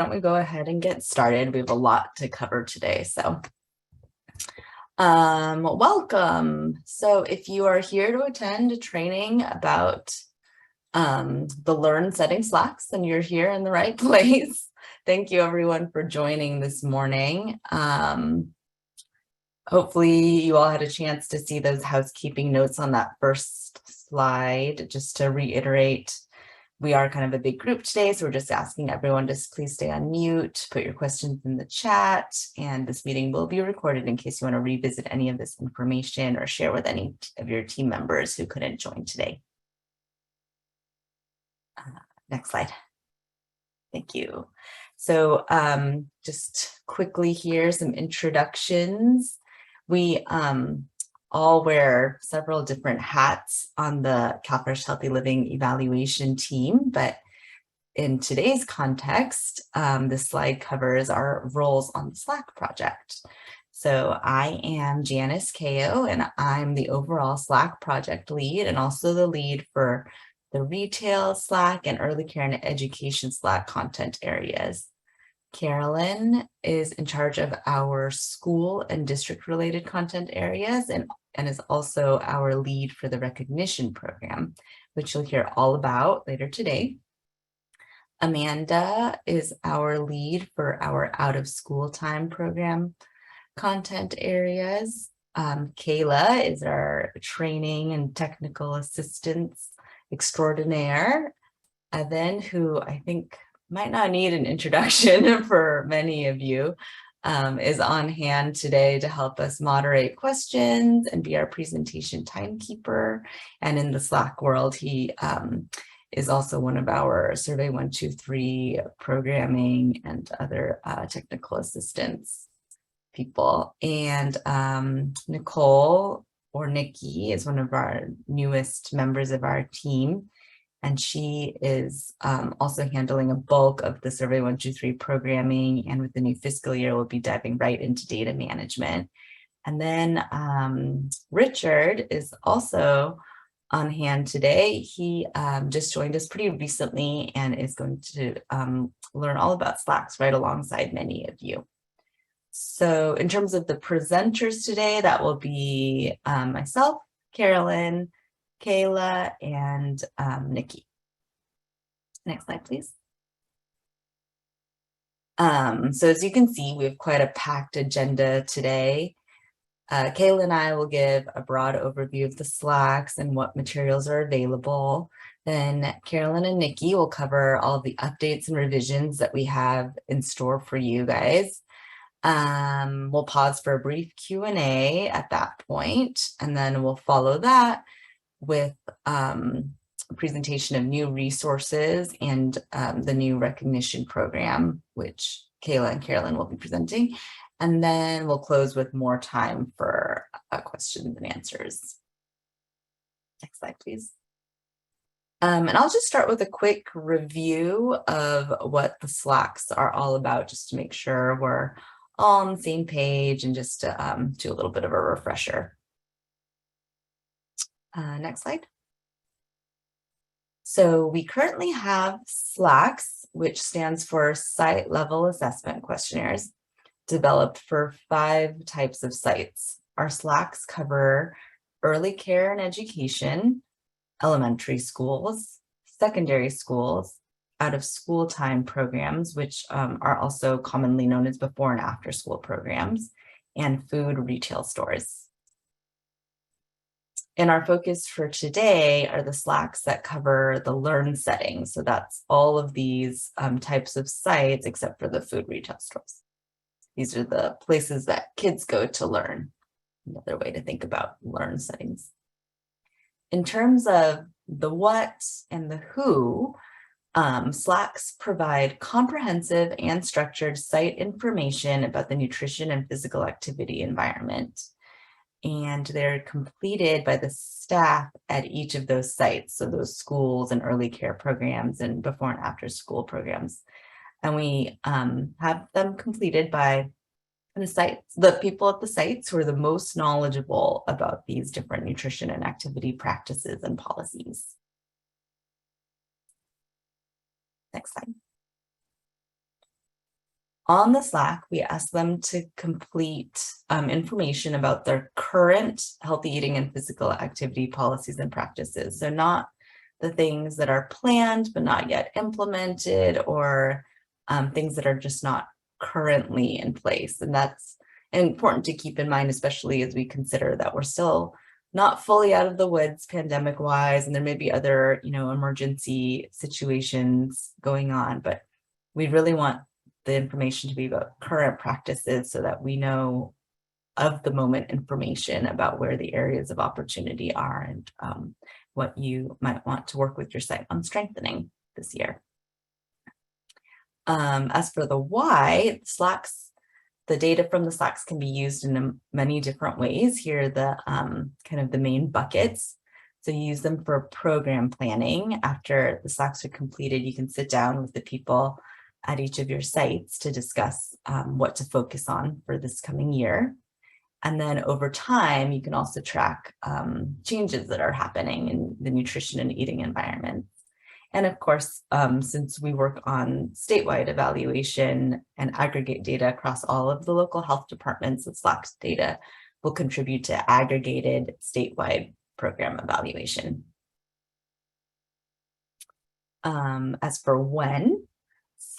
don't we go ahead and get started? We have a lot to cover today, so welcome. So if you are here to attend a training about the Learn SLAQs, then you're here in the right place. Thank you everyone for joining this morning. Hopefully you all had a chance to see those housekeeping notes on that first slide. Just to reiterate, we are kind of a big group today, so we're just asking everyone to please stay on mute, put your questions in the chat, and this meeting will be recorded in case you want to revisit any of this information or share with any of your team members who couldn't join today. Next slide. Thank you. So just quickly here, some introductions. We all wear several different hats on the CalFresh Healthy Living evaluation team, but in today's context, this slide covers our roles on the SLAQ project. So I am Janice Kao, and I'm the overall SLAQ project lead and also the lead for the retail SLAQ and early care and education SLAQ content areas. Carolyn is in charge of our school and district related content areas and is also our lead for the recognition program, which you'll hear all about later today. Amanda is our lead for our out of school time program content areas. Kayla is our training and technical assistance extraordinaire. Evan, who I think might not need an introduction for many of you, is on hand today to help us moderate questions and be our presentation timekeeper. And in the SLAQ world, he is also one of our Survey 123 programming and other technical assistance people. And Nicole, or Nikki, is one of our newest members of our team. And she is also handling a bulk of the Survey 123 programming. And with the new fiscal year, we'll be diving right into data management. And then Richard is also on hand today. He just joined us pretty recently and is going to learn all about SLAQs right alongside many of you. So in terms of the presenters today, that will be myself, Carolyn, Kayla, and Nikki. Next slide, please. So as you can see, we have quite a packed agenda today. Kayla and I will give a broad overview of the SLAQs and what materials are available. Then Carolyn and Nikki will cover all of the updates and revisions that we have in store for you guys. We'll pause for a brief Q&A at that point, and then we'll follow that with a presentation of new resources and the new recognition program, which Kayla and Carolyn will be presenting. And then we'll close with more time for questions and answers. Next slide, please. And I'll just start with a quick review of what the SLAQs are all about, just to make sure we're all on the same page and just to do a little bit of a refresher. Next slide. So we currently have SLAQs, which stands for Site-Level Assessment Questionnaires, developed for 5 types of sites. Our SLAQs cover early care and education, elementary schools, secondary schools, out of school time programs, which are also commonly known as before and after school programs, and food retail stores. And our focus for today are the SLAQs that cover the Learn setting. So that's all of these types of sites except for the food retail stores. These are the places that kids go to learn. Another way to think about Learn settings. In terms of the what and the who, SLAQs provide comprehensive and structured site information about the nutrition and physical activity environment. And they're completed by the staff at each of those sites, so those schools and early care programs and before and after school programs. And we have them completed by the people at the sites who are the most knowledgeable about these different nutrition and activity practices and policies. Next slide. On the Slack, we ask them to complete information about their current healthy eating and physical activity policies and practices. So not the things that are planned but not yet implemented, or things that are just not currently in place. And that's important to keep in mind, especially as we consider that we're still not fully out of the woods pandemic wise, and there may be other, emergency situations going on, but we really want the information to be about current practices so that we know of the moment information about where the areas of opportunity are, and what you might want to work with your site on strengthening this year. As for the why, the data from the SLAQs can be used in many different ways. Here are the kind of the main buckets. So you use them for program planning. After the SLAQs are completed, you can sit down with the people at each of your sites to discuss what to focus on for this coming year. And then over time, you can also track changes that are happening in the nutrition and eating environments. And of course, since we work on statewide evaluation and aggregate data across all of the local health departments, the SLAQ data will contribute to aggregated statewide program evaluation. As for when,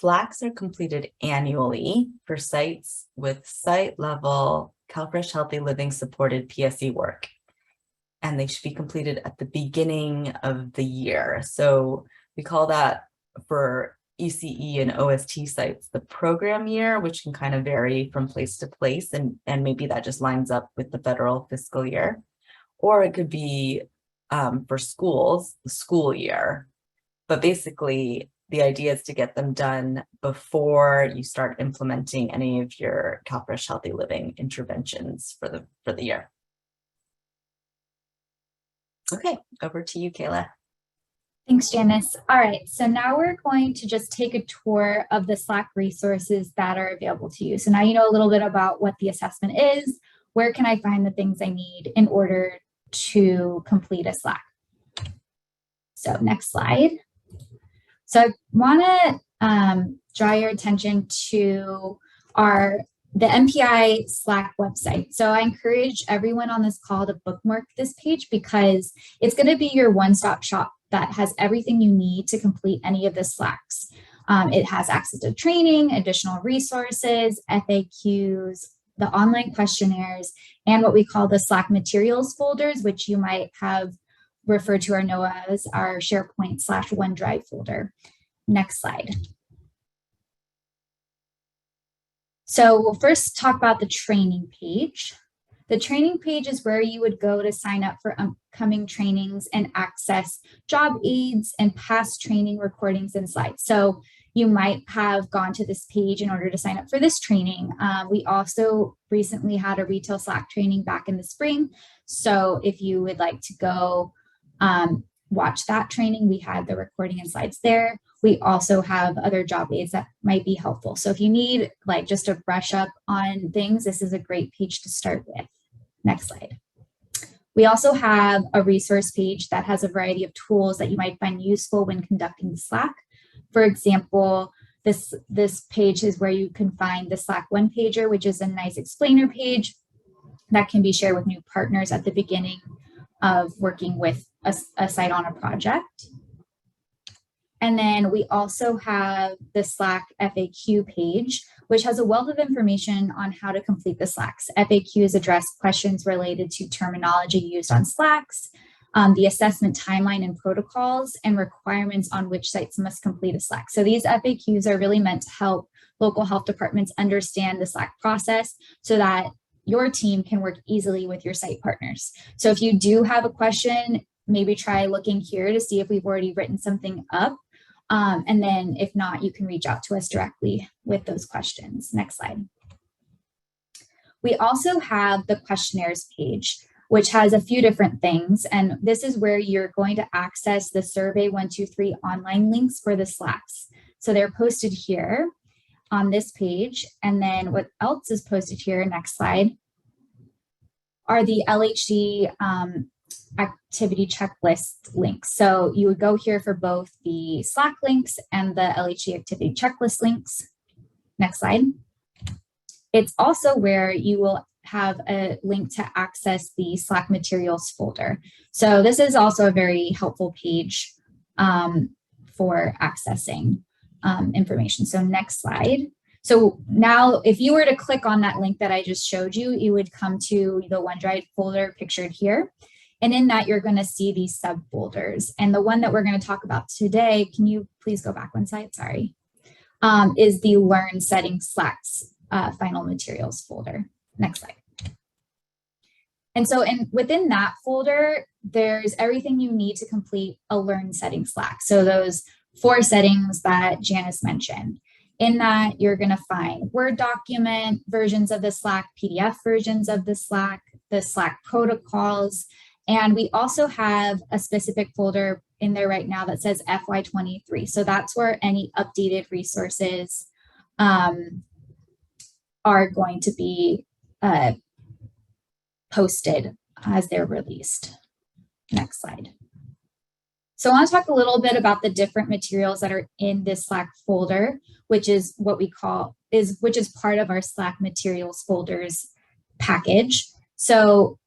SLAQs are completed annually for sites with site-level CalFresh Healthy Living supported PSE work. And they should be completed at the beginning of the year. So we call that, for ECE and OST sites, the program year, which can kind of vary from place to place, and maybe that just lines up with the federal fiscal year. Or it could be for schools, the school year. But basically, the idea is to get them done before you start implementing any of your CalFresh Healthy Living interventions for the year. Okay, over to you, Kayla. Thanks, Janice. All right, so now we're going to just take a tour of the SLAQ resources that are available to you. So now you know a little bit about what the assessment is. Where can I find the things I need in order to complete a SLAQ? So next slide. So I want to draw your attention to the MPI SLAQ website. So I encourage everyone on this call to bookmark this page, because it's going to be your one-stop shop that has everything you need to complete any of the SLAQs. It has access to training, additional resources, FAQs, the online questionnaires, and what we call the SLAQ materials folders, which you might have referred to or know as our SharePoint/OneDrive folder. Next slide. So we'll first talk about the training page. The training page is where you would go to sign up for upcoming trainings and access job aids and past training recordings and slides. So you might have gone to this page in order to sign up for this training. We also recently had a retail SLAQ training back in the spring. So if you would like to go watch that training, we had the recording and slides there. We also have other job aids that might be helpful. So if you need just a brush up on things, this is a great page to start with. Next slide. We also have a resource page that has a variety of tools that you might find useful when conducting the SLAQ. For example, this page is where you can find the SLAQ one-pager, which is a nice explainer page that can be shared with new partners at the beginning of working with a site on a project. And then we also have the SLAQ FAQ page, which has a wealth of information on how to complete the SLAQs. FAQs address questions related to terminology used on SLAQs, the assessment timeline and protocols, and requirements on which sites must complete a SLAQ. So these FAQs are really meant to help local health departments understand the SLAQ process so that your team can work easily with your site partners. So if you do have a question, maybe try looking here to see if we've already written something up. And then if not, you can reach out to us directly with those questions. Next slide. We also have the questionnaires page, which has a few different things. And this is where you're going to access the Survey 123 online links for the SLAQs. So they're posted here on this page. And then what else is posted here, next slide, are the LHD activity checklist links. So you would go here for both the SLAQ links and the LHD activity checklist links. Next slide. It's also where you will have a link to access the Slack materials folder. So this is also a very helpful page for accessing information. So next slide. So now if you were to click on that link that I just showed you, you would come to the OneDrive folder pictured here. And in that, you're going to see these subfolders. And the one that we're going to talk about today, can you please go back one slide? Sorry. Is the Learn SLAQ's final materials folder. Next slide. And so within that folder, there's everything you need to complete a Learn SLAQ. So those 4 settings that Janice mentioned. In that, you're going to find Word document versions of the SLAQ, PDF versions of the SLAQ protocols. And we also have a specific folder in there right now that says FY23. So that's where any updated resources are going to be posted as they're released. Next slide. So I want to talk a little bit about the different materials that are in this SLAQ folder, which is what we call which is part of our SLAQ materials folders package. So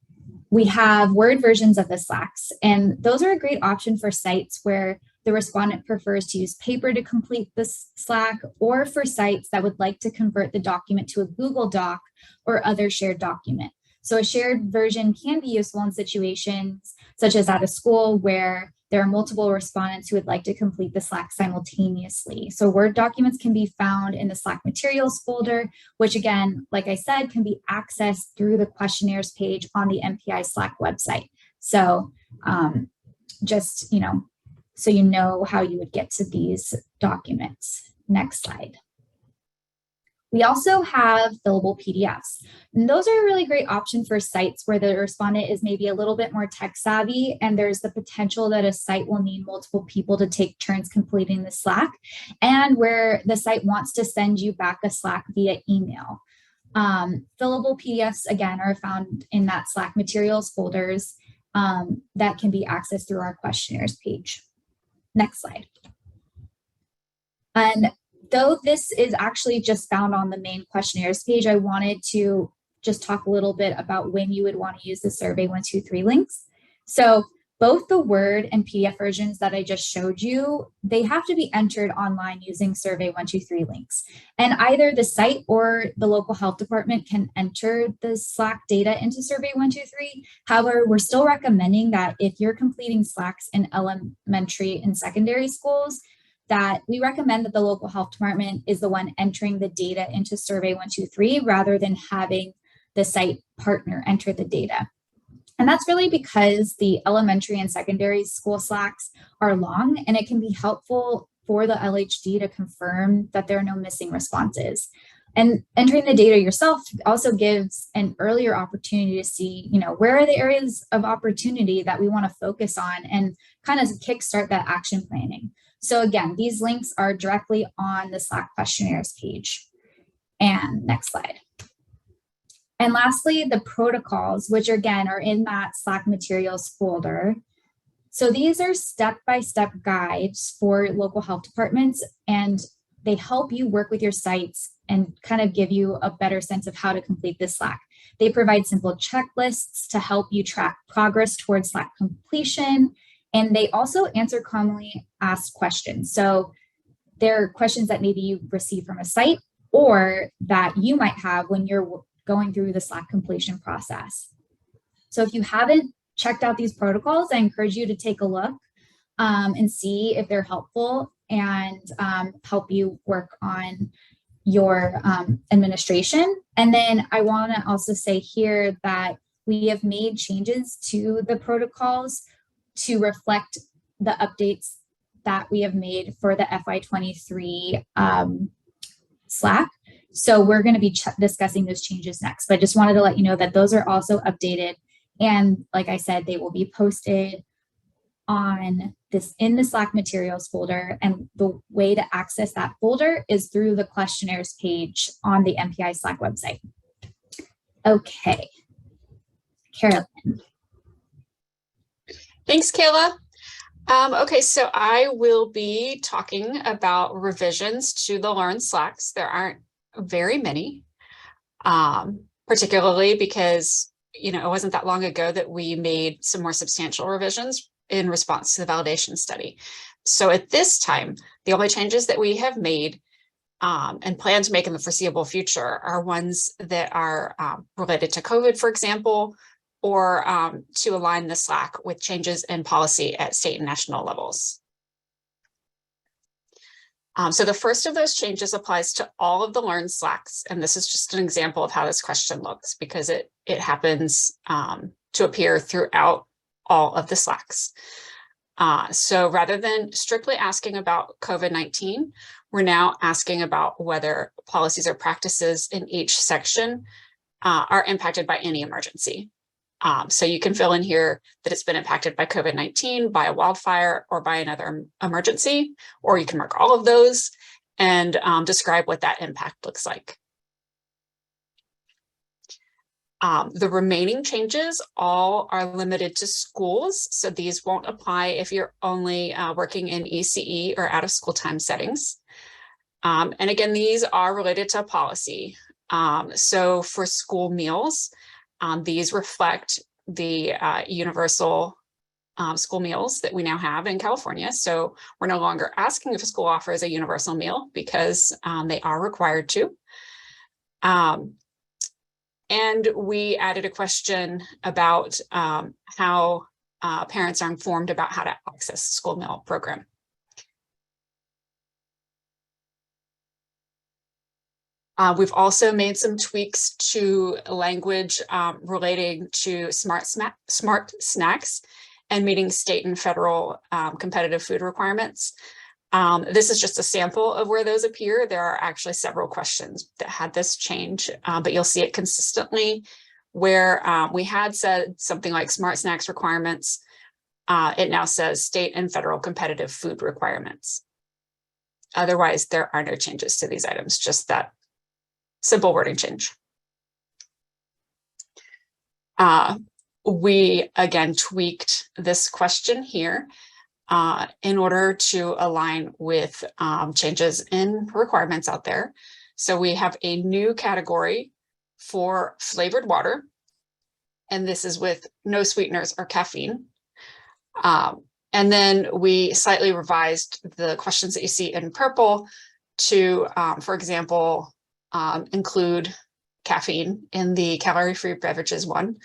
we have Word versions of the SLAQs, and those are a great option for sites where the respondent prefers to use paper to complete the SLAQ, or for sites that would like to convert the document to a Google Doc or other shared document. So a shared version can be useful in situations such as at a school where there are multiple respondents who would like to complete the SLAQ simultaneously. So Word documents can be found in the SLAQ materials folder, which again, like I said, can be accessed through the questionnaires page on the MPI SLAQ website. So just, so you know how you would get to these documents. Next slide. We also have fillable PDFs. And those are a really great option for sites where the respondent is maybe a little bit more tech savvy, and there's the potential that a site will need multiple people to take turns completing the SLAQ, and where the site wants to send you back a SLAQ via email. Fillable PDFs, again, are found in that SLAQ materials folders that can be accessed through our questionnaires page. Next slide. And though this is actually just found on the main questionnaires page, I wanted to just talk a little bit about when you would want to use the Survey 123 links. So both the Word and PDF versions that I just showed you, they have to be entered online using Survey 123 links. And either the site or the local health department can enter the SLAQ data into Survey 123. However, we're still recommending that if you're completing SLAQs in elementary and secondary schools, that we recommend that the local health department is the one entering the data into Survey 123 rather than having the site partner enter the data. And that's really because the elementary and secondary school SLAQs are long, and it can be helpful for the LHD to confirm that there are no missing responses. And entering the data yourself also gives an earlier opportunity to see, where are the areas of opportunity that we want to focus on and kind of kickstart that action planning. So again, these links are directly on the SLAQ questionnaires page. And next slide. And lastly, the protocols, which again are in that SLAQ materials folder. So these are step-by-step guides for local health departments, and they help you work with your sites and kind of give you a better sense of how to complete this SLAQ. They provide simple checklists to help you track progress towards SLAQ completion. And they also answer commonly asked questions. So there are questions that maybe you receive from a site or that you might have when you're going through the SLAQ completion process. So if you haven't checked out these protocols, I encourage you to take a look and see if they're helpful and help you work on your administration. And then I want to also say here that we have made changes to the protocols to reflect the updates that we have made for the FY23 SLAQ. So we're going to be discussing those changes next, but I just wanted to let you know that those are also updated. And like I said, they will be posted on in the SLAQ materials folder. And the way to access that folder is through the questionnaires page on the MPI SLAQ website. Okay, Carolyn. Thanks, Kayla. Okay, so I will be talking about revisions to the Learn SLAQs. There aren't very many, particularly because, you know, it wasn't that long ago that we made some more substantial revisions in response to the validation study. So at this time, the only changes that we have made and plan to make in the foreseeable future are ones that are related to COVID, for example, or to align the SLAQ with changes in policy at state and national levels. So the first of those changes applies to all of the Learn SLAQs, and this is just an example of how this question looks because it happens to appear throughout all of the SLAQs. So rather than strictly asking about COVID-19, we're now asking about whether policies or practices in each section are impacted by any emergency. So you can fill in here that it's been impacted by COVID-19, by a wildfire, or by another emergency, or you can mark all of those and describe what that impact looks like. The remaining changes all are limited to schools, so these won't apply if you're only working in ECE or out of school time settings. And again, these are related to policy. So for school meals, these reflect the universal school meals that we now have in California. So we're no longer asking if a school offers a universal meal because they are required to. And we added a question about how parents are informed about how to access the school meal program. We've also made some tweaks to language relating to smart snacks and meeting state and federal competitive food requirements. This is just a sample of where those appear. There are actually several questions that had this change, but you'll see it consistently where we had said something like smart snacks requirements. It now says state and federal competitive food requirements. Otherwise, there are no changes to these items, just that simple wording change. We again tweaked this question here in order to align with changes in requirements out there. So we have a new category for flavored water, and this is with no sweeteners or caffeine. And then we slightly revised the questions that you see in purple to, for example, include caffeine in the calorie-free beverages one.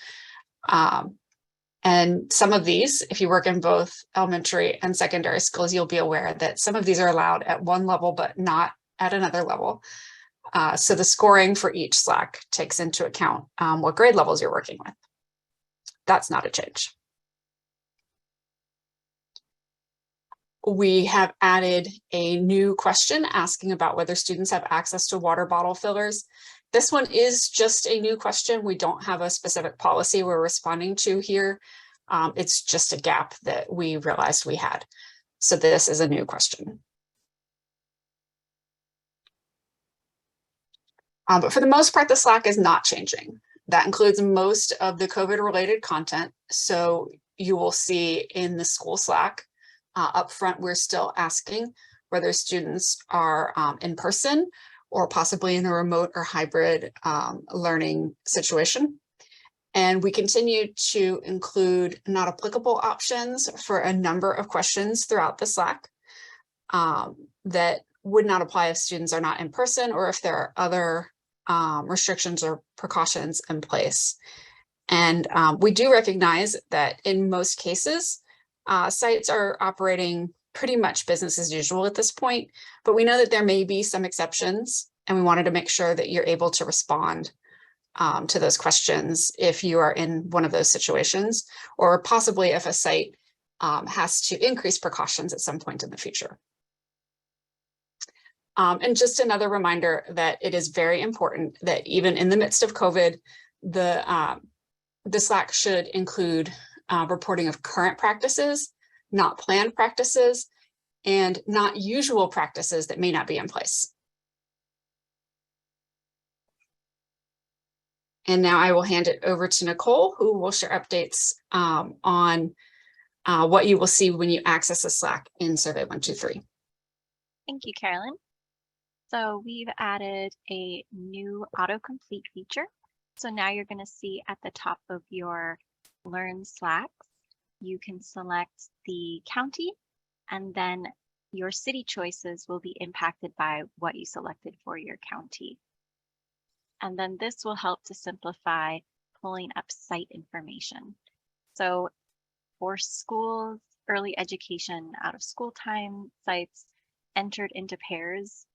And some of these, if you work in both elementary and secondary schools, you'll be aware that some of these are allowed at one level, but not at another level. So the scoring for each SLAQ takes into account what grade levels you're working with. That's not a change. We have added a new question asking about whether students have access to water bottle fillers. This one is just a new question. We don't have a specific policy we're responding to here. It's just a gap that we realized we had. So this is a new question. But for the most part, the SLAQ is not changing. That includes most of the COVID-related content. So you will see in the school SLAQ, up front, we're still asking whether students are in person or possibly in a remote or hybrid learning situation. And we continue to include not applicable options for a number of questions throughout the SLAQ that would not apply if students are not in person or if there are other restrictions or precautions in place. And we do recognize that in most cases, sites are operating pretty much business as usual at this point, but we know that there may be some exceptions, and we wanted to make sure that you're able to respond to those questions if you are in one of those situations, or possibly if a site has to increase precautions at some point in the future. And just another reminder that it is very important that even in the midst of COVID, the SLAQ should include reporting of current practices, not planned practices, and not usual practices that may not be in place. And now I will hand it over to Nicole, who will share updates on what you will see when you access a SLAQ in Survey 123. Thank you, Carolyn. So we've added a new autocomplete feature. So now you're going to see at the top of your Learn SLAQs, you can select the county, and then your city choices will be impacted by what you selected for your county. And then this will help to simplify pulling up site information. So for schools, early education, out of school time sites entered into pairs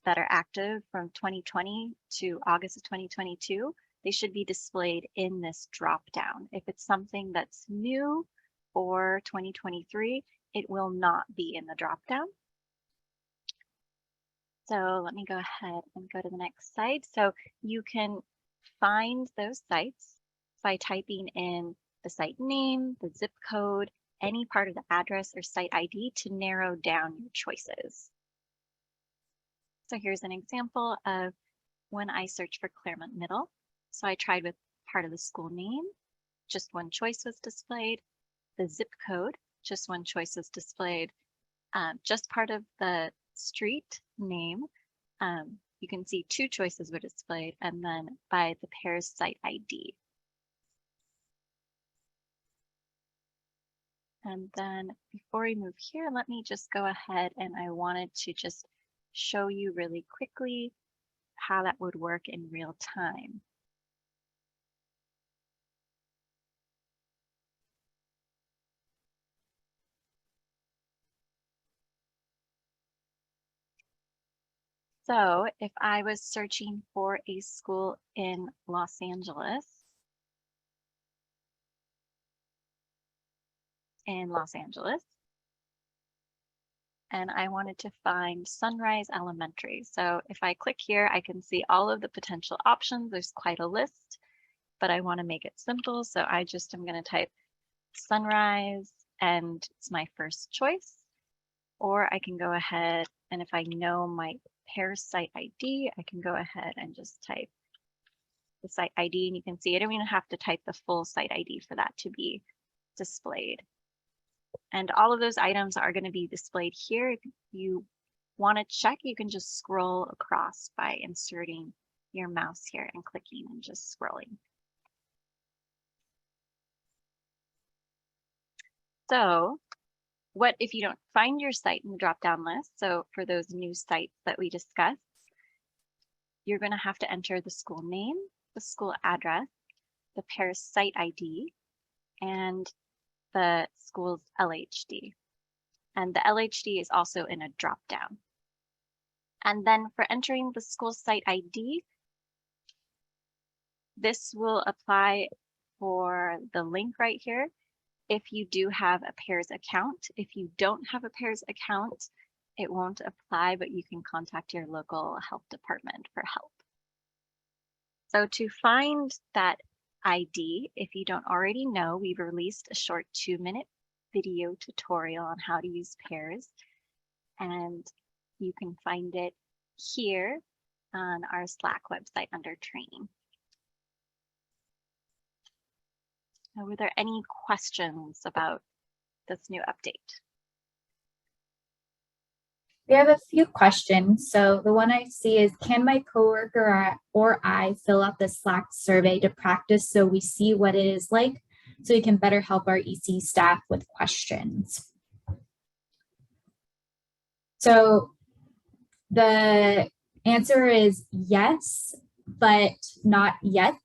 that are active from 2020 to August of 2022, they should be displayed in this drop down. If it's something that's new for 2023, it will not be in the drop down. So let me go ahead and go to the next site. So you can find those sites by typing in the site name, the zip code, any part of the address or site ID to narrow down your choices. So here's an example of when I searched for Claremont Middle. So I tried with part of the school name, just one choice was displayed. The zip code, just one choice was displayed. Just part of the street name, you can see two choices were displayed, and then by the pair's site ID. And then before we move here, let me just go ahead, and I wanted to just show you really quickly how that would work in real time. So if I was searching for a school in Los Angeles, and I wanted to find Sunrise Elementary. So if I click here, I can see all of the potential options. There's quite a list, but I want to make it simple. So I just am going to type Sunrise, and it's my first choice. Or I can go ahead, and if I know my pair site ID, I can go ahead and just type the site ID, and you can see I don't even have to type the full site ID for that to be displayed. And all of those items are going to be displayed here. If you want to check, you can just scroll across by inserting your mouse here and clicking and just scrolling. So what if you don't find your site in the drop-down list? So for those new sites that we discussed, you're going to have to enter the school name, the school address, the pair's site ID, and the school's LHD. And the LHD is also in a drop-down. And then for entering the school site ID, this will apply for the link right here if you do have a pairs account. If you don't have a pairs account, it won't apply, but you can contact your local health department for help. So to find that ID, if you don't already know, we've released a short 2-minute video tutorial on how to use pairs, and you can find it here on our SLAQ website under training. Now, were there any questions about this new update? We have a few questions. So the one I see is, can my coworker or I fill out the SLAQ survey to practice so we see what it is like so we can better help our EC staff with questions? So the answer is yes, but not yet.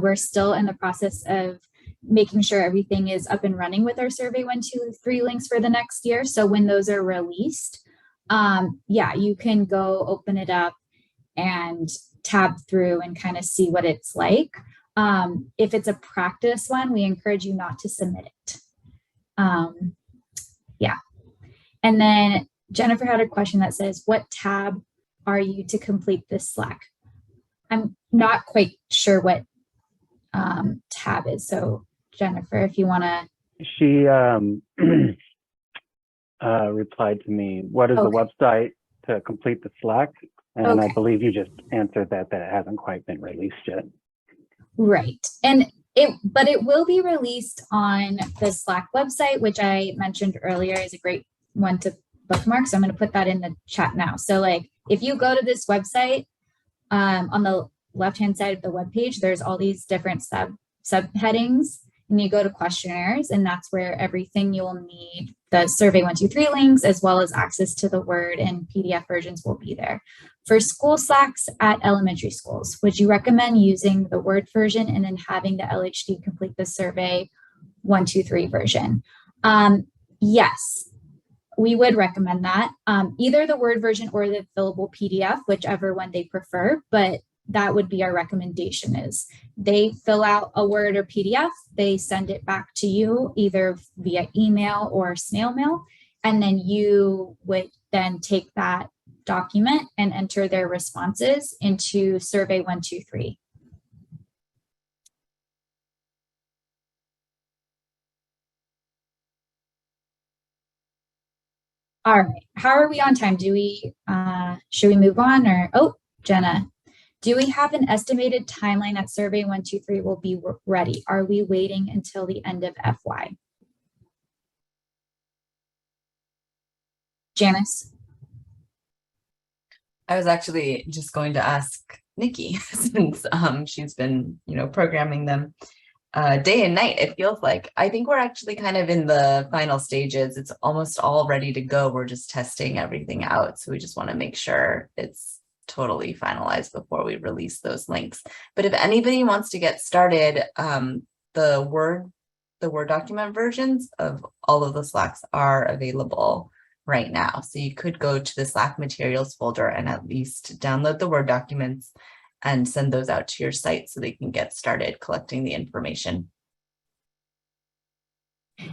We're still in the process of making sure everything is up and running with our survey 1, 2, 3 links for the next year. So when those are released, yeah, you can go open it up and tab through and kind of see what it's like. If it's a practice one, we encourage you not to submit it. Yeah. And then Jennifer had a question that says, what tab are you to complete this SLAQ? I'm not quite sure what tab is. So Jennifer, if you want to. She replied to me, what is the website to complete the SLAQ? And I believe you just answered that it hasn't quite been released yet. Right. But it will be released on the SLAQ website, which I mentioned earlier is a great one to bookmark. So I'm going to put that in the chat now. So like if you go to this website, on the left-hand side of the web page, there's all these different subheadings, and you go to questionnaires, and that's where everything you'll need, the survey 123 links, as well as access to the Word and PDF versions will be there. For school SLAQs at elementary schools, would you recommend using the Word version and then having the LHD complete the survey 123 version? Yes, we would recommend that. Either the Word version or the fillable PDF, whichever one they prefer, but that would be our recommendation. Is they fill out a Word or PDF, they send it back to you either via email or snail mail, and then you would then take that document and enter their responses into survey 123. All right, how are we on time? Do we, should we move on or, oh, Jenna, do we have an estimated timeline that survey 123 will be ready? Are we waiting until the end of FY? Janice? I was actually just going to ask Nikki since she's been, programming them day and night. It feels like I think we're actually kind of in the final stages. It's almost all ready to go. We're just testing everything out. So we just want to make sure it's totally finalized before we release those links. But if anybody wants to get started, the Word document versions of all of the SLAQs are available right now. So you could go to the SLAQ materials folder and at least download the Word documents and send those out to your site so they can get started collecting the information.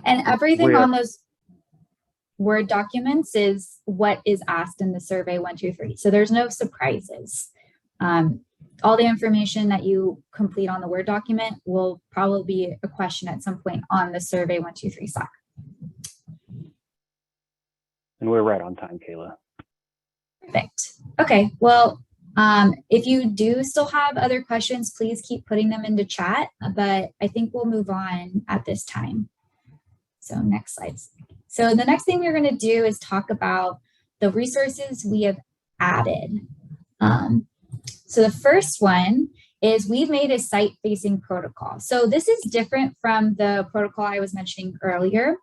And everything on those Word documents is what is asked in the survey 123. So there's no surprises. All the information that you complete on the Word document will probably be a question at some point on the survey 123 SLAQ. And we're right on time, Kayla. Perfect. Okay, well, if you do still have other questions, please keep putting them into chat, but I think we'll move on at this time. So next slide. So the next thing we're going to do is talk about the resources we have added. So the first one is we've made a site-facing protocol. So this is different from the protocol I was mentioning earlier.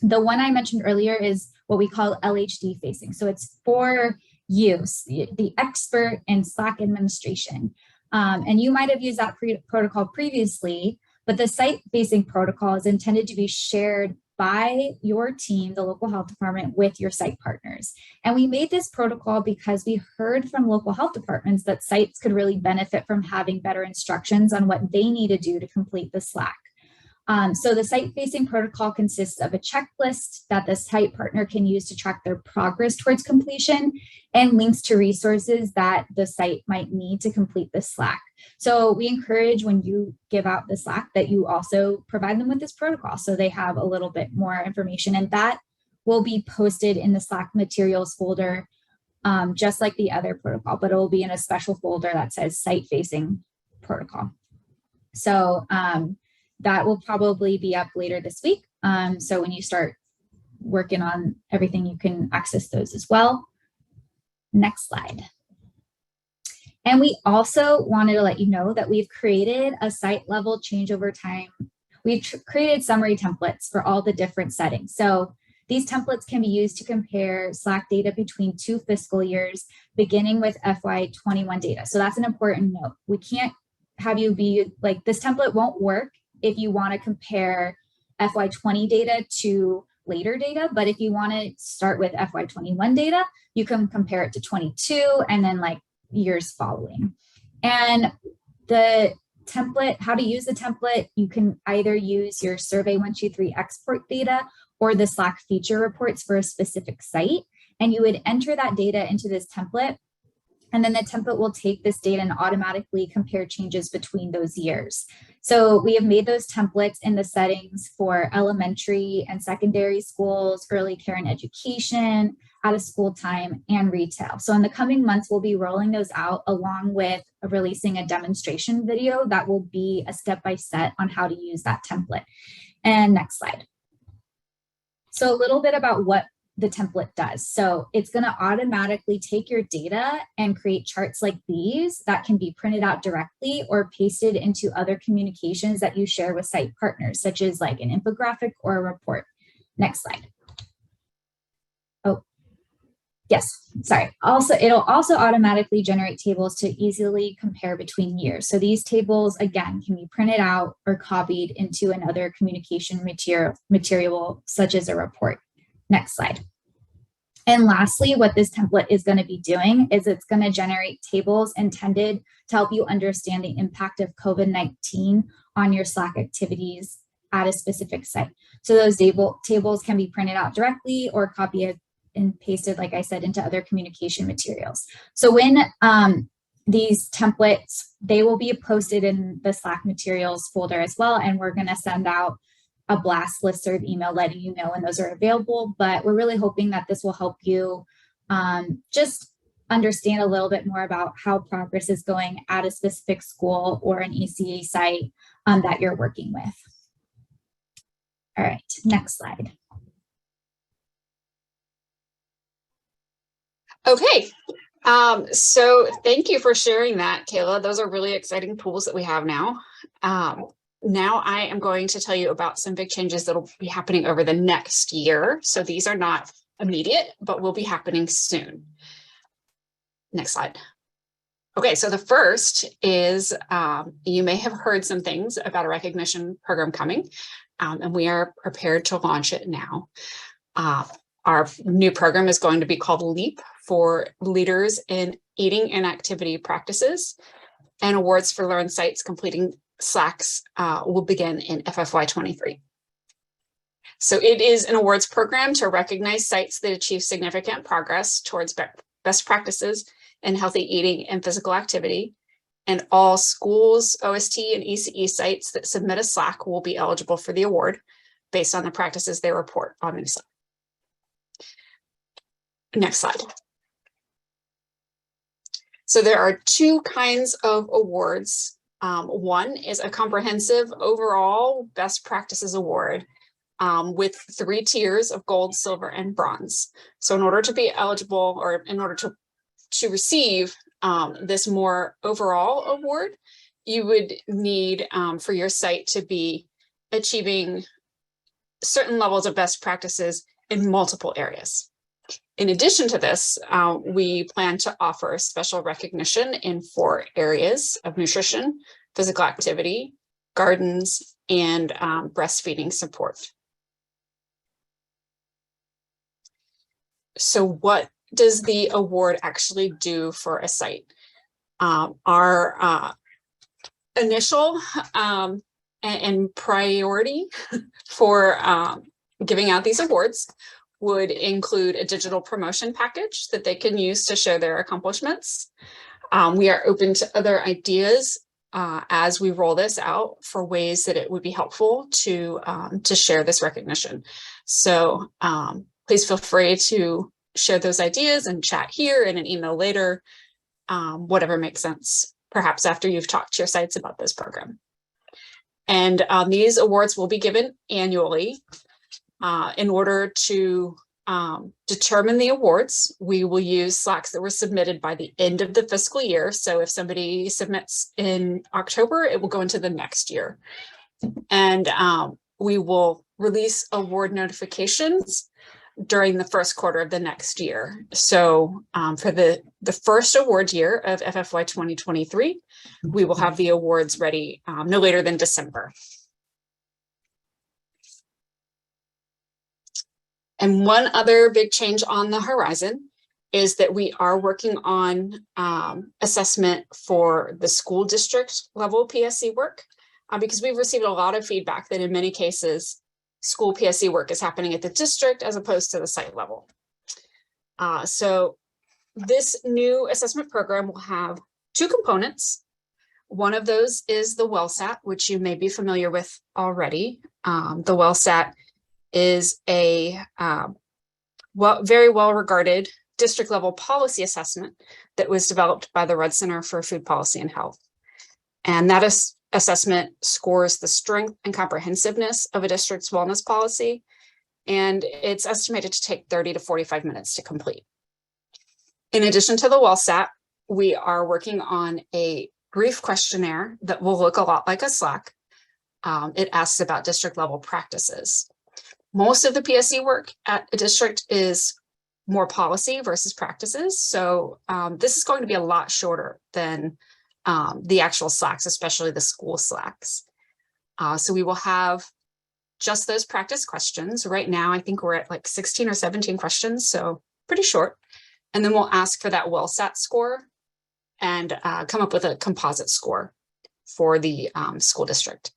The one I mentioned earlier is what we call LHD facing. So it's for use, the expert in SLAQ administration. And you might have used that protocol previously, but the site-facing protocol is intended to be shared by your team, the local health department, with your site partners. And we made this protocol because we heard from local health departments that sites could really benefit from having better instructions on what they need to do to complete the SLAQ. So the site-facing protocol consists of a checklist that the site partner can use to track their progress towards completion and links to resources that the site might need to complete the SLAQ. So we encourage when you give out the SLAQ that you also provide them with this protocol so they have a little bit more information, and that will be posted in the SLAQ materials folder just like the other protocol, but it will be in a special folder that says site-facing protocol. So that will probably be up later this week. So when you start working on everything, you can access those as well. Next slide. And we also wanted to let you know that we've created a site level changeover time. We've created summary templates for all the different settings. So these templates can be used to compare SLAQ data between 2 fiscal years, beginning with FY21 data. So that's an important note. We can't have you be like, this template won't work if you want to compare FY20 data to later data, but if you want to start with FY21 data, you can compare it to 22 and then like years following. And the template, how to use the template, you can either use your survey 123 export data or the SLAQ feature reports for a specific site. And you would enter that data into this template, and then the template will take this data and automatically compare changes between those years. So we have made those templates in the settings for elementary and secondary schools, early care and education, out of school time, and retail. So in the coming months, we'll be rolling those out along with releasing a demonstration video that will be a step-by-step on how to use that template. And next slide. So a little bit about what the template does. So it's going to automatically take your data and create charts like these that can be printed out directly or pasted into other communications that you share with site partners, such as like an infographic or a report. Next slide. Oh, yes, sorry. Also, it'll also automatically generate tables to easily compare between years. So these tables, again, can be printed out or copied into another communication material such as a report. Next slide. And lastly, what this template is going to be doing is it's going to generate tables intended to help you understand the impact of COVID-19 on your SLAQ activities at a specific site. So those tables can be printed out directly or copied and pasted, like I said, into other communication materials. So when these templates, they will be posted in the SLAQ materials folder as well, and we're going to send out a blast listserv email letting you know when those are available. But we're really hoping that this will help you just understand a little bit more about how progress is going at a specific school or an ECA site that you're working with. All right, next slide. Okay, so thank you for sharing that, Kayla. Those are really exciting tools that we have now. Now I am going to tell you about some big changes that will be happening over the next year. So these are not immediate, but will be happening soon. Next slide. Okay, so the first is you may have heard some things about a recognition program coming, and we are prepared to launch it now. Our new program is going to be called LEAP for Leaders in Eating and Activity Practices, and awards for Learn sites completing SLAQs will begin in FFY23. So it is an awards program to recognize sites that achieve significant progress towards best practices in healthy eating and physical activity. And all schools, OST, and ECE sites that submit a SLAQ will be eligible for the award based on the practices they report on the SLAQ. Next slide. So there are two kinds of awards. One is a comprehensive overall best practices award with 3 tiers of gold, silver, and bronze. So in order to be eligible, or in order to receive this more overall award, you would need for your site to be achieving certain levels of best practices in multiple areas. In addition to this, we plan to offer special recognition in 4 areas of nutrition, physical activity, gardens, and breastfeeding support. So what does the award actually do for a site? Our initial and priority for giving out these awards would include a digital promotion package that they can use to share their accomplishments. We are open to other ideas as we roll this out for ways that it would be helpful to share this recognition. So please feel free to share those ideas and chat here in an email later, whatever makes sense, perhaps after you've talked to your sites about this program. And these awards will be given annually. In order to determine the awards, we will use SLAQs that were submitted by the end of the fiscal year. So if somebody submits in October, it will go into the next year. And we will release award notifications during the first quarter of the next year. So for the first award year of FFY 2023, we will have the awards ready no later than December. And one other big change on the horizon is that we are working on assessment for the school district level PSC work, because we've received a lot of feedback that in many cases, school PSC work is happening at the district as opposed to the site level. So this new assessment program will have 2 components. One of those is the WellSat, which you may be familiar with already. The WellSat is a very well regarded district level policy assessment that was developed by the Rudd Center for Food Policy and Health. And that assessment scores the strength and comprehensiveness of a district's wellness policy and it's estimated to take 30 to 45 minutes to complete. In addition to the WellSat, we are working on a brief questionnaire that will look a lot like a SLAQ. It asks about district level practices. Most of the PSE work at a district is more policy versus practices. So this is going to be a lot shorter than the actual SLAQs, especially the school SLAQs. So we will have just those practice questions. Right now, I think we're at like 16 or 17 questions, so pretty short. And then we'll ask for that WellSat score and come up with a composite score for the school district.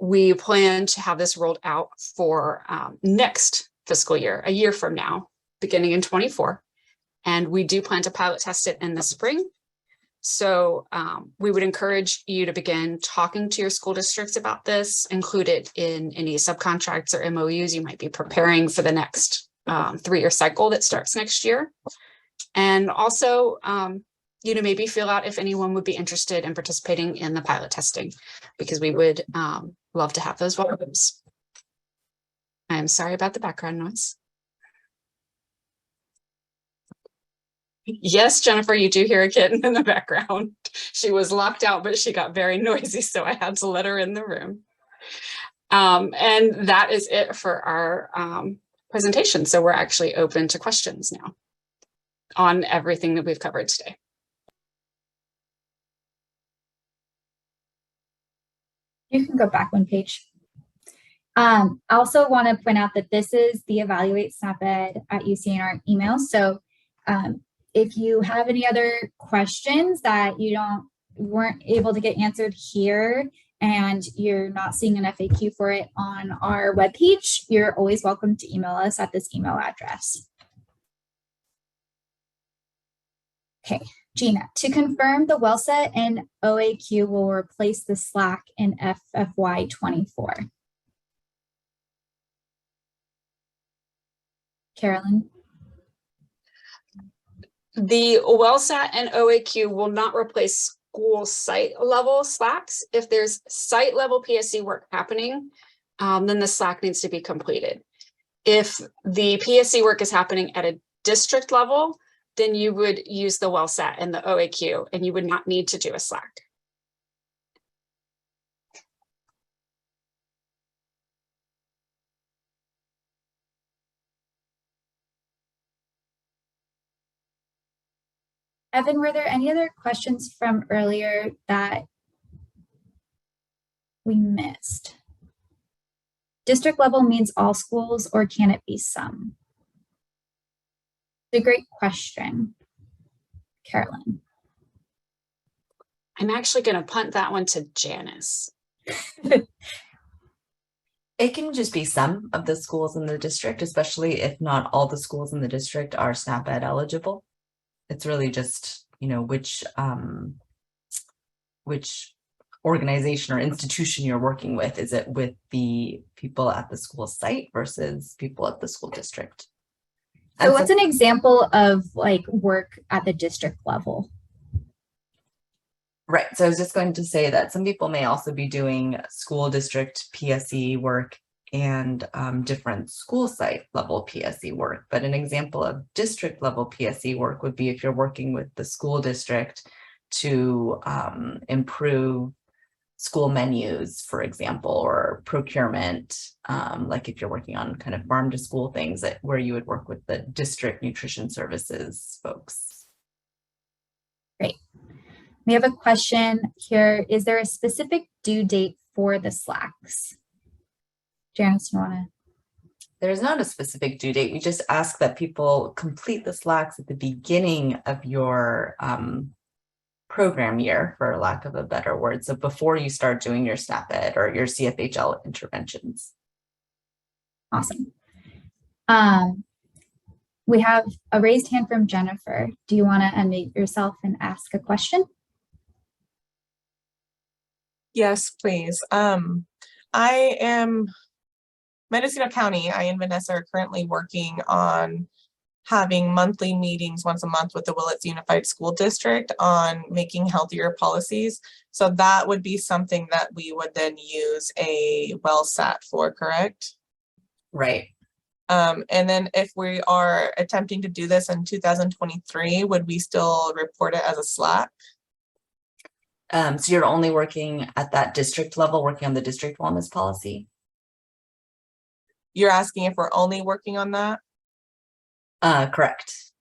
We plan to have this rolled out for next fiscal year, a year from now, beginning in 24. And we do plan to pilot test it in the spring. So we would encourage you to begin talking to your school districts about this, include it in any subcontracts or MOUs you might be preparing for the next 3-year cycle that starts next year. And also, maybe feel out if anyone would be interested in participating in the pilot testing, because we would love to have those welcomes. I'm sorry about the background noise. Yes, Jennifer, you do hear a kitten in the background. She was locked out, but she got very noisy, so I had to let her in the room. And that is it for our presentation. So we're actually open to questions now on everything that we've covered today. You can go back one page. I also want to point out that this is the Evaluate SNAP-Ed at UC in our email. So if you have any other questions that you weren't able to get answered here and you're not seeing an FAQ for it on our webpage, you're always welcome to email us at this email address. Okay, Gina, to confirm the WellSat and OAQ will replace the SLAQ in FFY24. Carolyn? The WellSat and OAQ will not replace school site level SLAQs. If there's site level PSE work happening, then the SLAQ needs to be completed. If the PSE work is happening at a district level, then you would use the WellSat and the OAQ, and you would not need to do a SLAQ. Evan, were there any other questions from earlier that we missed? District level means all schools, or can it be some? It's a great question, Carolyn. I'm actually going to punt that one to Janice. It can just be some of the schools in the district, especially if not all the schools in the district are SNAP-Ed eligible. It's really just, which organization or institution you're working with. Is it with the people at the school site versus people at the school district? So what's an example of like work at the district level? Right. So I was just going to say that some people may also be doing school district PSE work and different school site level PSE work. But an example of district level PSE work would be if you're working with the school district to improve school menus, for example, or procurement, like if you're working on kind of farm to school things where you would work with the district nutrition services folks. Great. We have a question here. Is there a specific due date for the SLAQs? Janice, you want to? There's not a specific due date. We just ask that people complete the SLAQs at the beginning of your program year, for lack of a better word. So before you start doing your SNAP-Ed or your CFHL interventions. Awesome. We have a raised hand from Jennifer. Do you want to unmute yourself and ask a question? Yes, please. Mendocino County, I and Vanessa are currently working on having monthly meetings once a month with the Willits Unified School District on making healthier policies. So that would be something that we would then use a WellSat for, correct? Right. And then if we are attempting to do this in 2023, would we still report it as a Slack? So you're only working at that district level, working on the district wellness policy? You're asking if we're only working on that? Correct.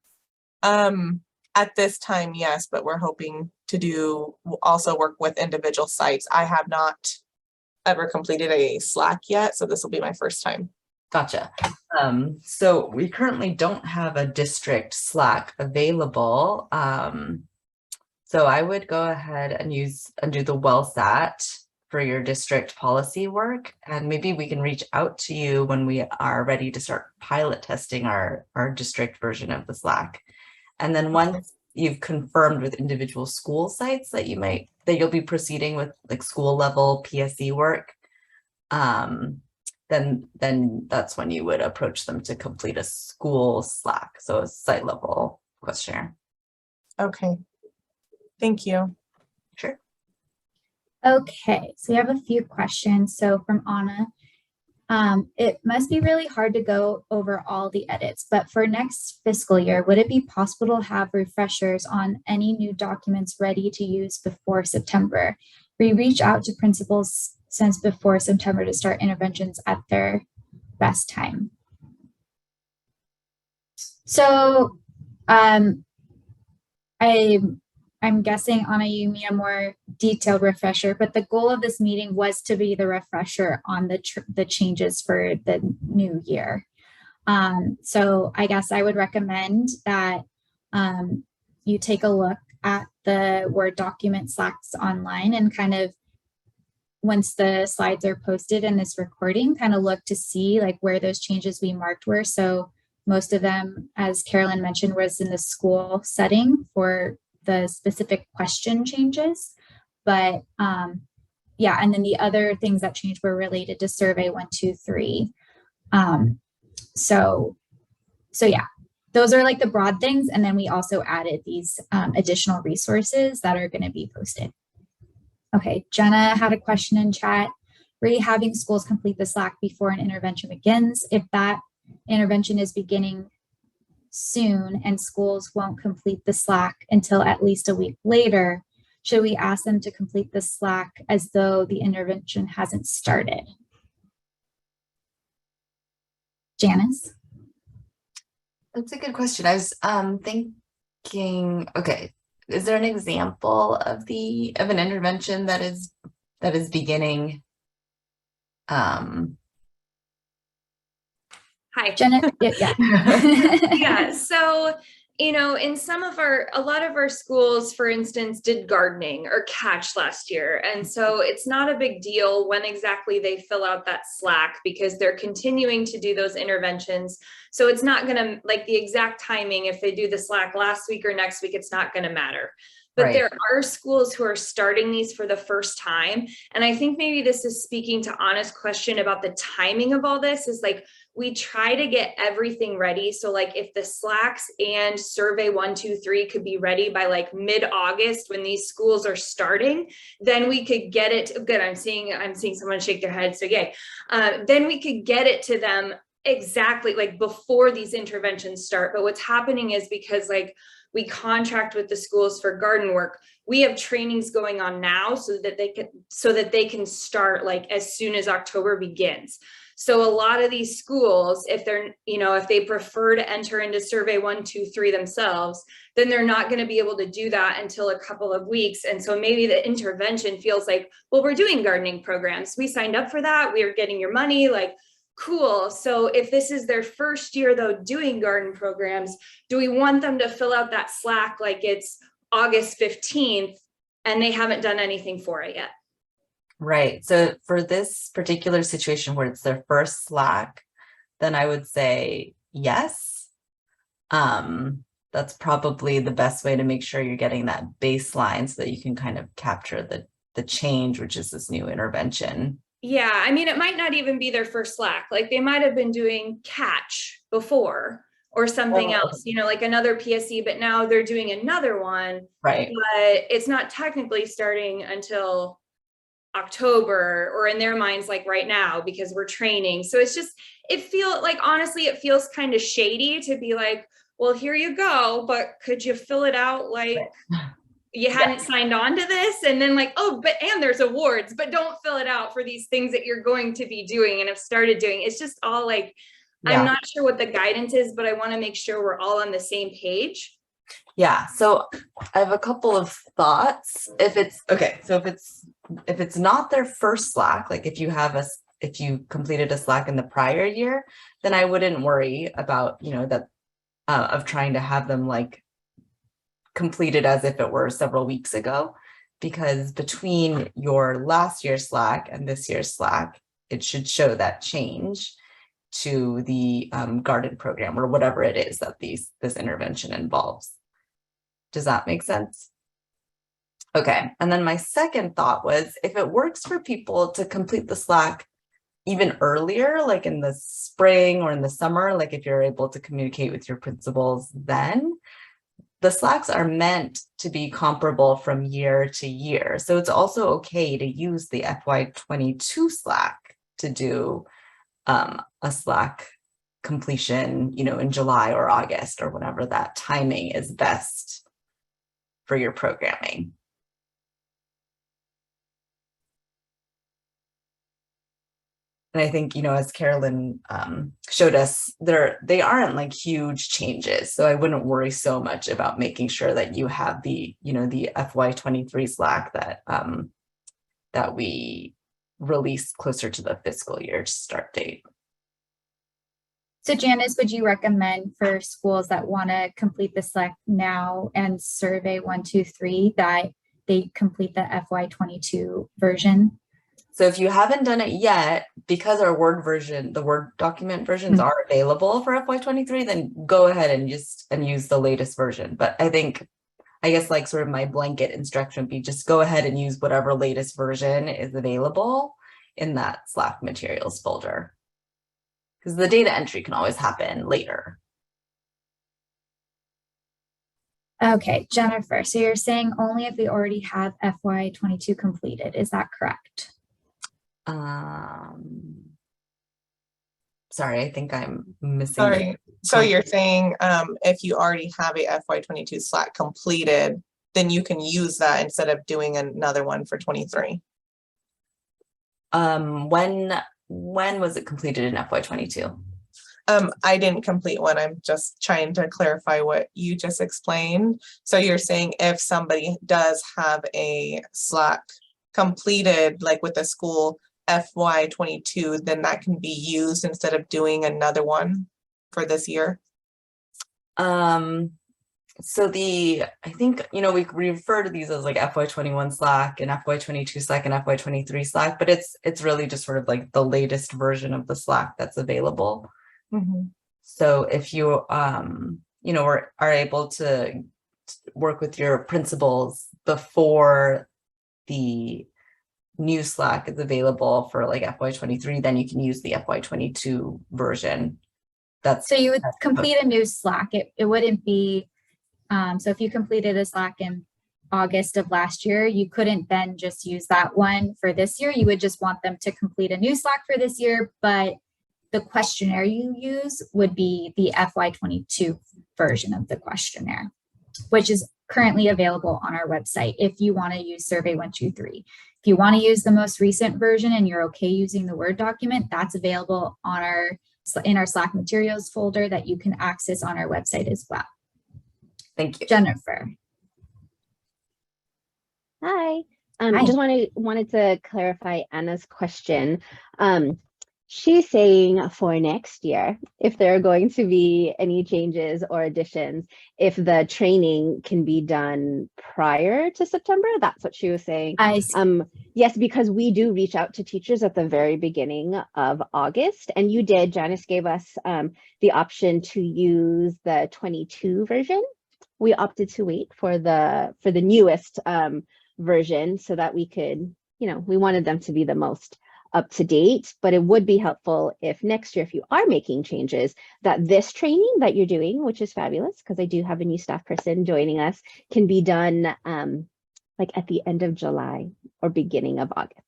At this time, yes, but we're hoping to also work with individual sites. I have not ever completed a Slack yet, so this will be my first time. Gotcha. So we currently don't have a district Slack available. So I would go ahead and do the WellSat for your district policy work, and maybe we can reach out to you when we are ready to start pilot testing our district version of the Slack. And then once you've confirmed with individual school sites that you'll be proceeding with like school level PSE work, then that's when you would approach them to complete a school Slack, so a site level questionnaire. Okay, thank you. Sure. Okay, so we have a few questions. So from Anna, it must be really hard to go over all the edits, but for next fiscal year, would it be possible to have refreshers on any new documents ready to use before September? We reach out to principals since before September to start interventions at their best time. So I'm guessing, Anna, you mean a more detailed refresher, but the goal of this meeting was to be the refresher on the changes for the new year. So I guess I would recommend that you take a look at the Word document Slacks online and kind of, once the slides are posted in this recording, kind of look to see like where those changes we marked were. So most of them, as Carolyn mentioned, was in the school setting for the specific question changes, but yeah, and then the other things that changed were related to survey 1, 2, 3. So yeah, those are like the broad things, and then we also added these additional resources that are going to be posted. Okay, Jenna had a question in chat. Were you having schools complete the Slack before an intervention begins? If that intervention is beginning soon and schools won't complete the Slack until at least a week later, should we ask them to complete the Slack as though the intervention hasn't started? Janice? That's a good question. I was thinking, okay, is there an example of an intervention that is beginning? Hi. Jenna, yeah. Yeah, so, in a lot of our schools, for instance, did gardening or catch last year. And so it's not a big deal when exactly they fill out that Slack because they're continuing to do those interventions. So it's not going to, like the exact timing, if they do the Slack last week or next week, it's not going to matter. But Right. There are schools who are starting these for the first time. And I think maybe this is speaking to Anna's question about the timing of all this is like, we try to get everything ready. So like if the Slacks and survey 1, 2, 3 could be ready by like mid-August when these schools are starting, then we could get it. Good. I'm seeing someone shake their head. So yay. Then we could get it to them exactly like before these interventions start. But what's happening is because like we contract with the schools for garden work, we have trainings going on now so that they can start like as soon as October begins. So a lot of these schools, if they prefer to enter into survey 1, 2, 3 themselves, then they're not going to be able to do that until a couple of weeks. And so maybe the intervention feels like, well, we're doing gardening programs. We signed up for that. We are getting your money, like, cool. So if this is their first year though doing garden programs, do we want them to fill out that Slack like it's August 15th and they haven't done anything for it yet? Right. So for this particular situation where it's their first Slack, then I would say yes. That's probably the best way to make sure you're getting that baseline so that you can kind of capture the change, which is this new intervention. Yeah, I mean, it might not even be their first Slack. Like they might have been doing catch before or something else, like another PSE, but now they're doing another one. Right. But it's not technically starting until October, or in their minds, like right now, because we're training. So it's just, honestly, it feels kind of shady to be like, well, here you go, but could you fill it out like you hadn't signed on to this? And then like, oh, and there's awards, but don't fill it out for these things that you're going to be doing and have started doing. It's just all like, I'm not sure what the guidance is, but I want to make sure we're all on the same page. Yeah, so I have a couple of thoughts. If it's not their first SLAQ, like if you completed a SLAQ in the prior year, then I wouldn't worry about, that of trying to have them like completed as if it were several weeks ago, because between your last year's SLAQ and this year's SLAQ, it should show that change to the garden program or whatever it is that this intervention involves. Does that make sense? Okay, and then my second thought was, if it works for people to complete the SLAQ even earlier, like in the spring or in the summer, like if you're able to communicate with your principals, then the SLAQs are meant to be comparable from year to year. So it's also okay to use the FY22 SLAQ to do a SLAQ completion, in July or August or whenever that timing is best for your programming. And I think, as Carolyn showed us, they aren't like huge changes. So I wouldn't worry so much about making sure that you have the, the FY23 SLAQ that we release closer to the fiscal year start date. So Janice, would you recommend for schools that want to complete the SLAQ now and survey 1, 2, 3 that they complete the FY22 version? So if you haven't done it yet, because our the Word document versions are available for FY23, then go ahead and use the latest version. But I guess like sort of my blanket instruction would be just go ahead and use whatever latest version is available in that SLAQ materials folder, because the data entry can always happen later. Okay, Jennifer, so you're saying only if we already have FY22 completed, is that correct? Sorry, I think I'm missing. Sorry. So you're saying if you already have a FY22 SLAQ completed, then you can use that instead of doing another one for 23. When was it completed in FY22? I didn't complete one. I'm just trying to clarify what you just explained. So you're saying if somebody does have a SLAQ completed, like with the school FY22, then that can be used instead of doing another one for this year? So I think, we refer to these as like FY21 SLAQ and FY22 SLAQ and FY23 SLAQ, but it's really just sort of like the latest version of the SLAQ that's available. Mm-hmm. So if you, are able to work with your principals before the new SLAQ is available for like FY23, then you can use the FY22 version. So you would complete a new SLAQ. It wouldn't be, so if you completed a SLAQ in August of last year, you couldn't then just use that one for this year. You would just want them to complete a new SLAQ for this year, but the questionnaire you use would be the FY22 version of the questionnaire, which is currently available on our website if you want to use Survey 123. If you want to use the most recent version and you're okay using the Word document, that's available on in our SLAQ materials folder that you can access on our website as well. Thank you. Jennifer. Hi. Hi. Just wanted to clarify Anna's question. She's saying for next year, if there are going to be any changes or additions, if the training can be done prior to September, that's what she was saying. I see. Yes, because we do reach out to teachers at the very beginning of August, and you did. Janice gave us the option to use the 22 version. We opted to wait for the newest version so that we could, we wanted them to be the most up to date, but it would be helpful if next year, if you are making changes, that this training that you're doing, which is fabulous, because I do have a new staff person joining us, can be done like at the end of July or beginning of August.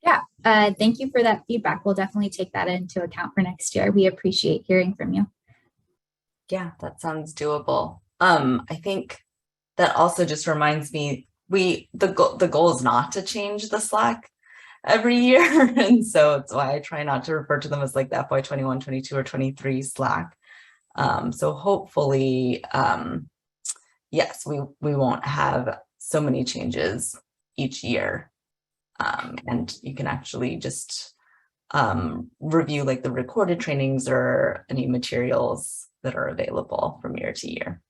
Yeah, thank you for that feedback. We'll definitely take that into account for next year. We appreciate hearing from you. Yeah, that sounds doable. I think that also just reminds me, the goal is not to change the SLAQ every year. And so it's why I try not to refer to them as like the FY 21, 22, or 23 SLAQ. So hopefully, yes, we won't have so many changes each year. And you can actually just review like the recorded trainings or any materials that are available from year to year.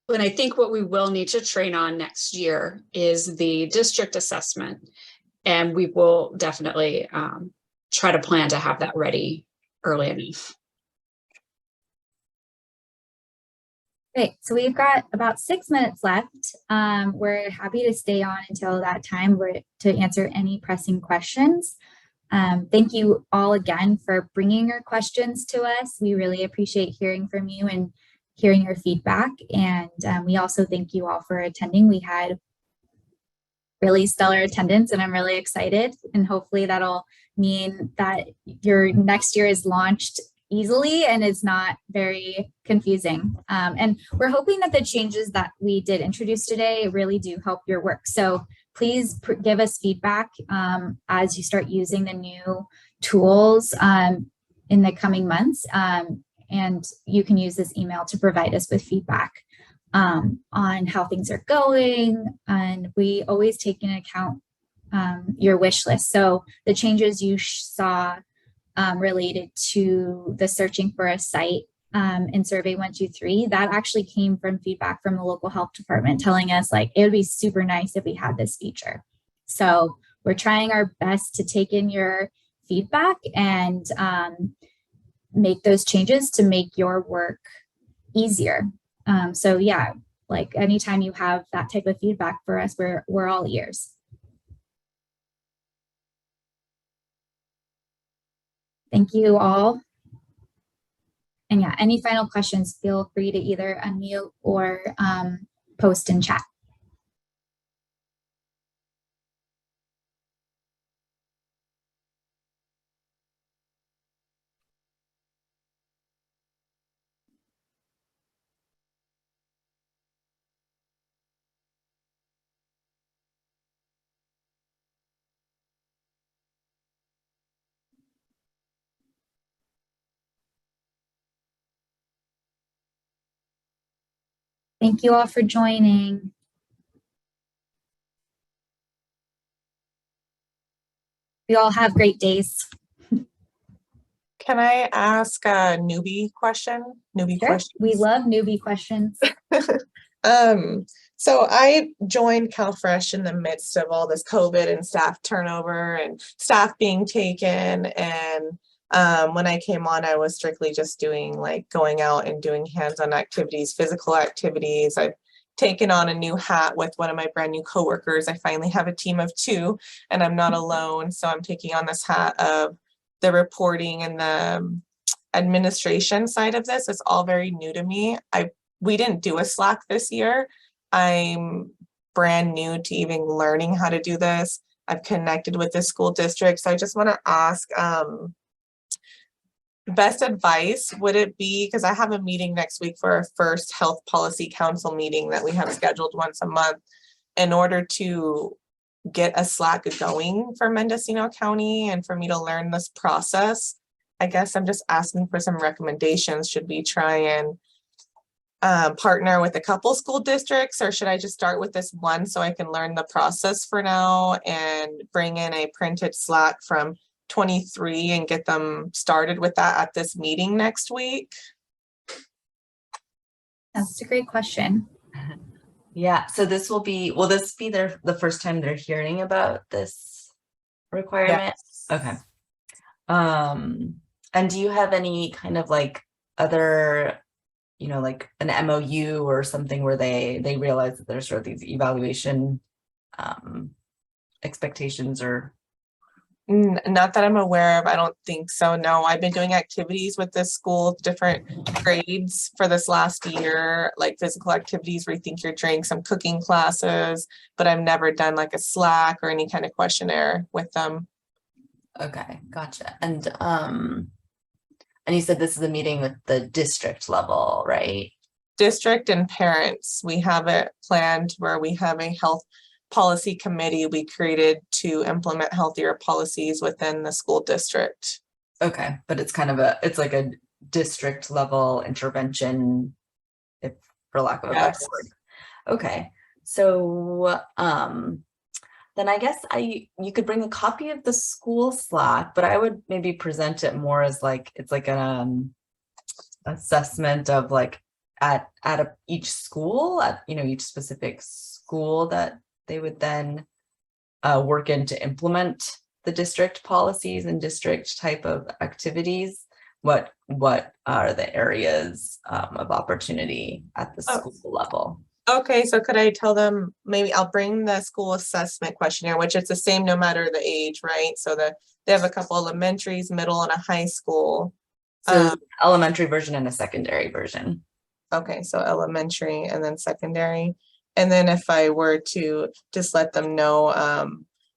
And I think what we will need to train on next year is the district assessment. And we will definitely try to plan to have that ready early enough. Great, so we've got about 6 minutes left. We're happy to stay on until that time to answer any pressing questions. Thank you all again for bringing your questions to us. We really appreciate hearing from you and hearing your feedback. And we also thank you all for attending. We had really stellar attendance and I'm really excited. And hopefully that'll mean that your next year is launched easily and it's not very confusing. And we're hoping that the changes that we did introduce today really do help your work. So please give us feedback as you start using the new tools in the coming months. And you can use this email to provide us with feedback on how things are going. And we always take into account your wish list. So the changes you saw related to the searching for a site in survey 123, that actually came from feedback from the local health department telling us like it would be super nice if we had this feature. So we're trying our best to take in your feedback and make those changes to make your work easier. So yeah, like anytime you have that type of feedback for us, we're all ears. Thank you all. And yeah, any final questions, feel free to either unmute or post in chat. Thank you all for joining. We all have great days. Can I ask a newbie question? Sure. Questions? We love newbie questions. So I joined CalFresh in the midst of all this COVID and staff turnover and staff being taken. And when I came on, I was strictly just doing like going out and doing hands-on activities, physical activities. I've taken on a new hat with one of my brand new coworkers. I finally have a team of 2 and I'm not alone. So I'm taking on this hat of the reporting and the administration side of this. It's all very new to me. We didn't do a SLAQ this year. I'm brand new to even learning how to do this. I've connected with the school district. So I just want to ask, best advice would it be, because I have a meeting next week for our first health policy council meeting that we have scheduled once a month, in order to get a SLAQ going for Mendocino County and for me to learn this process. I guess I'm just asking for some recommendations. Should we try and partner with a couple school districts, or should I just start with this one so I can learn the process for now and bring in a printed SLAQ from 23 and get them started with that at this meeting next week? That's a great question. Yeah, so will this be the first time they're hearing about this requirement? Yes. Okay. And do you have any kind of like other, like an MOU or something where they realize that there's sort of these evaluation expectations or Not that I'm aware of. I don't think so. No, I've been doing activities with this school, different grades for this last year, like physical activities, rethink your drink, some cooking classes, but I've never done like a SLAQ or any kind of questionnaire with them. Okay, gotcha. And you said this is a meeting with the district level, right? District and parents, we have it planned where we have a health policy committee we created to implement healthier policies within the school district. Okay, but it's kind of it's like a district level intervention, if for lack of a better word. Okay, so then I guess you could bring a copy of the school SLAQ, but I would maybe present it more as like it's like an assessment of like at each school, at each specific school that they would then work in to implement the district policies and district type of activities. What are the areas of opportunity at the school level? Okay, so could I tell them, maybe I'll bring the school assessment questionnaire, which it's the same no matter the age, right? So they have a couple elementaries, middle, and a high school. So elementary version and a secondary version. Okay, so elementary and then secondary. And then if I were to just let them know,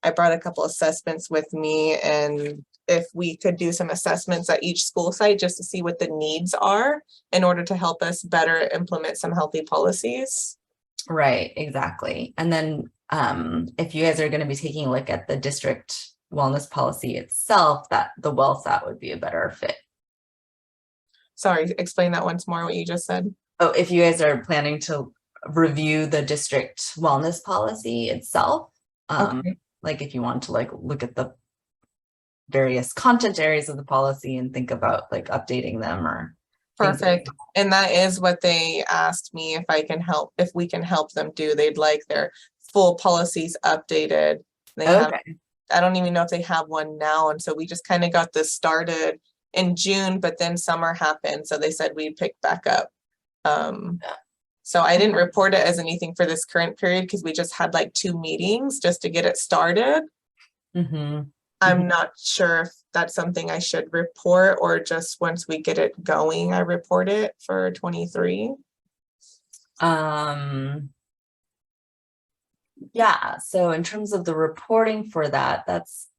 I brought a couple assessments with me, and if we could do some assessments at each school site just to see what the needs are in order to help us better implement some healthy policies. Right, exactly. And then if you guys are going to be taking a look at the district wellness policy itself, that the WellSat would be a better fit. Sorry, explain that once more, what you just said. Oh, if you guys are planning to review the district wellness policy itself, Okay. like if you want to like look at the various content areas of the policy and think about like updating them or Perfect. And that is what they asked me if we can help them do. They'd like their full policies updated. They have, I don't even know if they have one now. And so we just kind of got this started in June, but then summer happened. So they said we'd pick back up. So I didn't report it as anything for this current period because we just had like 2 meetings just to get it started. I'm not sure if that's something I should report or just once we get it going, I report it for 23. Yeah, so in terms of the reporting for that,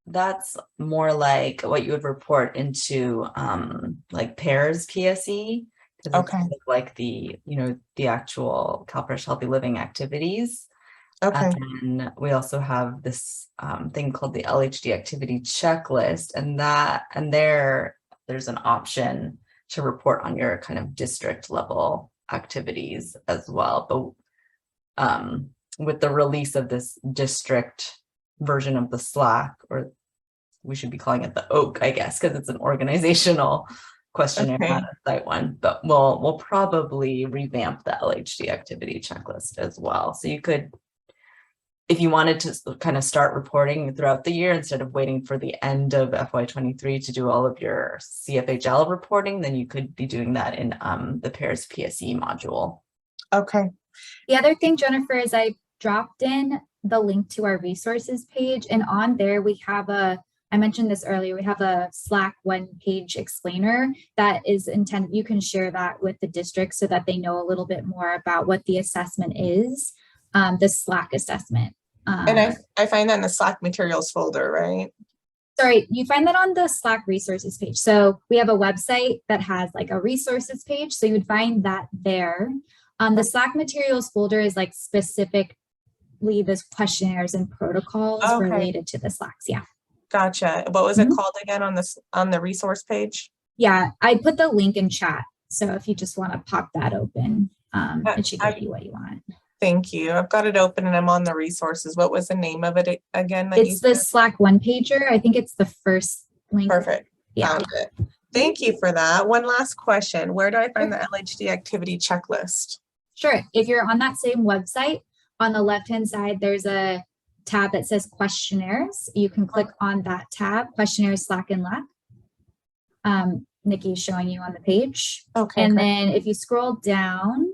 that's more like what you would report into like PAIRS PSE. Okay. It's like the the actual CalFresh Healthy Living activities. Okay. And we also have this thing called the LHD activity checklist, and there's an option to report on your kind of district level activities as well. But with the release of this district version of the SLAQ, or we should be calling it the OAK, I guess, because it's an organizational questionnaire, not a site one, but we'll probably revamp the LHD activity checklist as well. So you could, if you wanted to kind of start reporting throughout the year instead of waiting for the end of FY23 to do all of your CFHL reporting, then you could be doing that in the PAIRS PSE module. Okay. The other thing, Jennifer, is I dropped in the link to our resources page, and on there we have I mentioned this earlier, we have a SLAQ 1-page explainer that is intended, you can share that with the district so that they know a little bit more about what the assessment is, the SLAQ assessment. And I find that in the SLAQ materials folder, right? Sorry, you find that on the SLAQ resources page. So we have a website that has like a resources page. So you would find that there. The SLAQ materials folder is like specifically this questionnaires and protocols related to the SLAQs. Yeah. Gotcha. What was it called again on the resource page? Yeah, I put the link in chat. So if you just want to pop that open, it should give you what you want. Thank you. I've got it open and I'm on the resources. What was the name of it again? It's the SLAQ 1-pager. I think it's the first link. Perfect. Yeah. Found it. Thank you for that. One last question. Where do I find the LHD activity checklist? Sure. If you're on that same website, on the left-hand side, there's a tab that says questionnaires. You can click on that tab, questionnaires, SLAQ and LAQ. Nikki's showing you on the page. Okay. And then if you scroll down,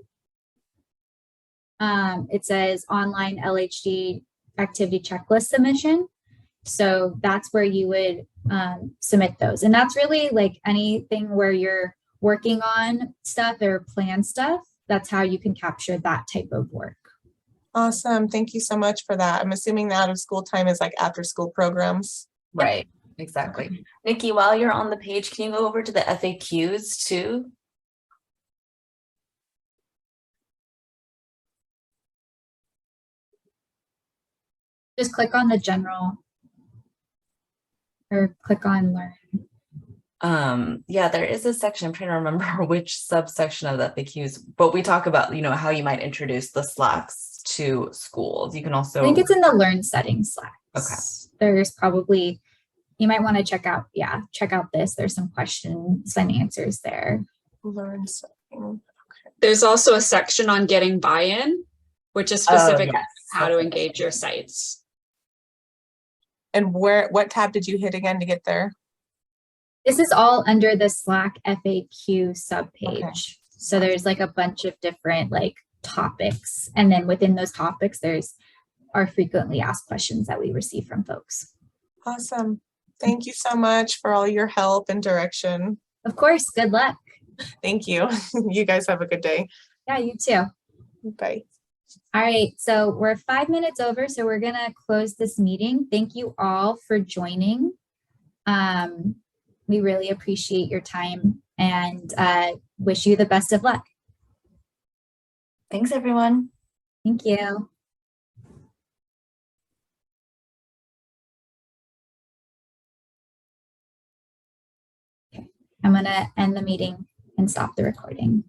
it says online LHD activity checklist submission. So that's where you would submit those. And that's really like anything where you're working on stuff or plan stuff. That's how you can capture that type of work. Awesome. Thank you so much for that. I'm assuming the out of school time is like after school programs. Right, exactly. Nikki, while you're on the page, can you go over to the FAQs too? Just click on the general or click on learn. Yeah, there is a section, I'm trying to remember which subsection of the FAQs, but we talk about, how you might introduce the SLAQs to schools. You can also, I think it's in the learn settings SLAQs. Okay. There's probably, you might want to check out this. There's some questions and answers there. Learn something. There's also a section on getting buy-in, which is specific yes. to how to engage your sites. And what tab did you hit again to get there? This is all under the SLAQ FAQ subpage. Okay. So there's like a bunch of different like topics. And then within those topics, there's our frequently asked questions that we receive from folks. Awesome. Thank you so much for all your help and direction. Of course, good luck. Thank you. You guys have a good day. Yeah, you too. Bye. All right, so we're 5 minutes over, so we're gonna close this meeting. Thank you all for joining. We really appreciate your time and wish you the best of luck. Thanks everyone. Thank you. Okay, I'm gonna end the meeting and stop the recording.